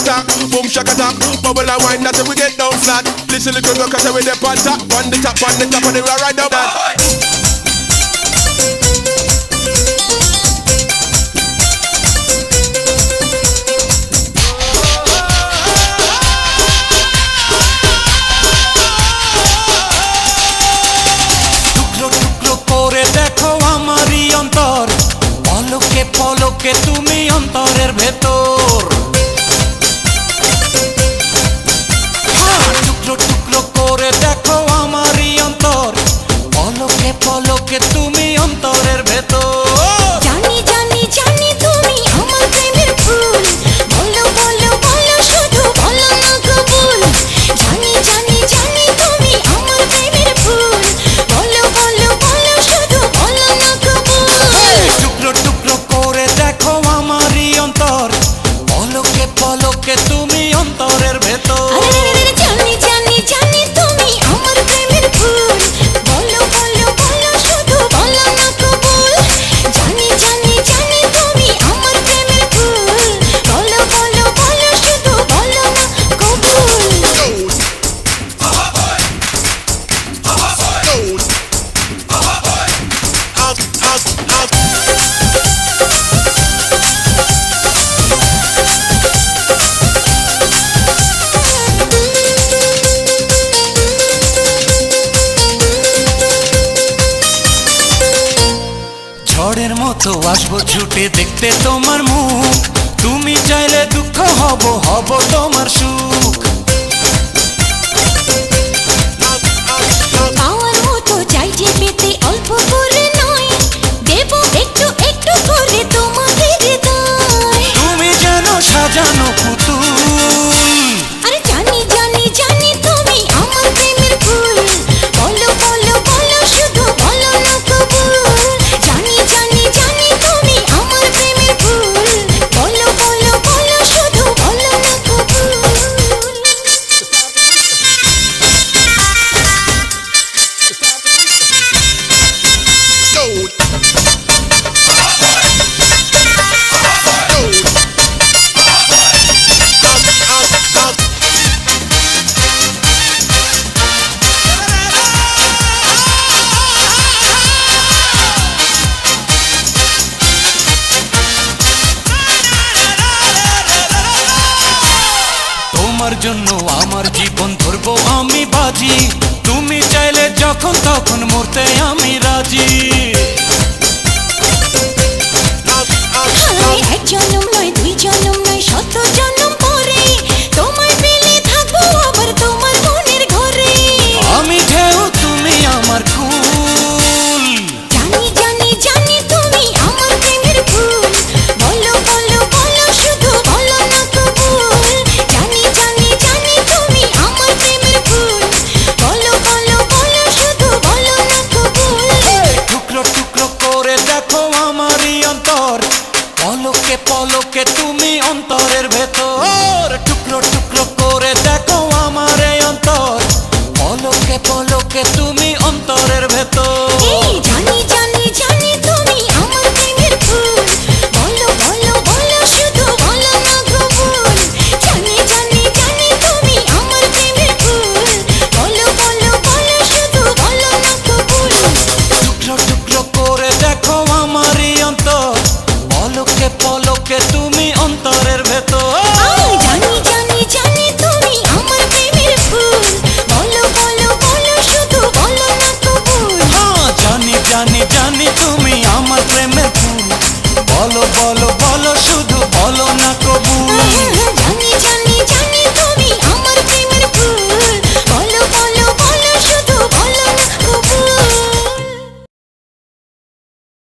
attack, boom shakatak. Bubble and wine, that's how we get down flat. Listen little girl, cause we the on top of the top of the ride up that. পলকে তুমি অন্তরের ভেতর টুকরো টুকরো করে দেখো আমারই অন্তর পলকে পলকে তুমি অন্তরের ভেতর জানি জানি জানি তুমি আমার প্রেমের ফুল বলো বলো বলো শুধু বলো না কবুল জানি জানি জানি তুমি আমার প্রেমের ফুল বলো বলো বলো শুধু বলো না কবুল টুকরো টুকরো করে দেখো আমারই অন্তর পলকে পলকে তুমি অন্তরের ভেতর জানি জানি জানি তুমি আমার প্রেমের ফুল বলো বলো বলো শুধু বলো না কবুল জানি জানি জানি তুমি আমার প্রেমের ফুল বলো বলো বলো শুধু বলো না কবুল ঝড়ের মতো আসবো ছুটে দেখতে তোমার মুখ তুমি চাইলে দুঃখ হব হব তোমার সুখ পাওয়ার মতো চাই যে পেতে অল্প করে নয় দেব একটু একটু করে তোমাকে হৃদয় তুমি যেন সাজানো পুতুল আরে জানি জানি জানি তুমি আমার প্রেমের ফুল বলো বলো বলো শুধু বলো না কবুল জানি জানি জানি তুমি আমার প্রেমের ফুল বলো বলো বলো শুধু বলো না কবুল তোমার জন্য আমার জীবন ধরবো আমি বাজি তুমি চাইলে যখন তখন মরতে আমি রাজি এক জনম নয় দুই জনম নয় শত জনম পরে তোমায় পেলে থাকবো আবার তোমার মনের ঘরে আমি ঢেউ তুমি আমার কুল জানি জানি জানি তুমি আমার প্রেমের ফুল বলো বলো বলো শুধু বলো না কবুল জানি জানি জানি তুমি আমার প্রেমের ফুল বলো বলো বলো শুধু বলো না কবুল টুকরো টুকরো করে দেখো আমারই অন্তর পলকে পলকে তুমি অন্তরের ভেতর টুকরো টুকরো করে দেখো আমার এই অন্তর পলকে পলকে তুমি অন্তরের ভেতর এই জানি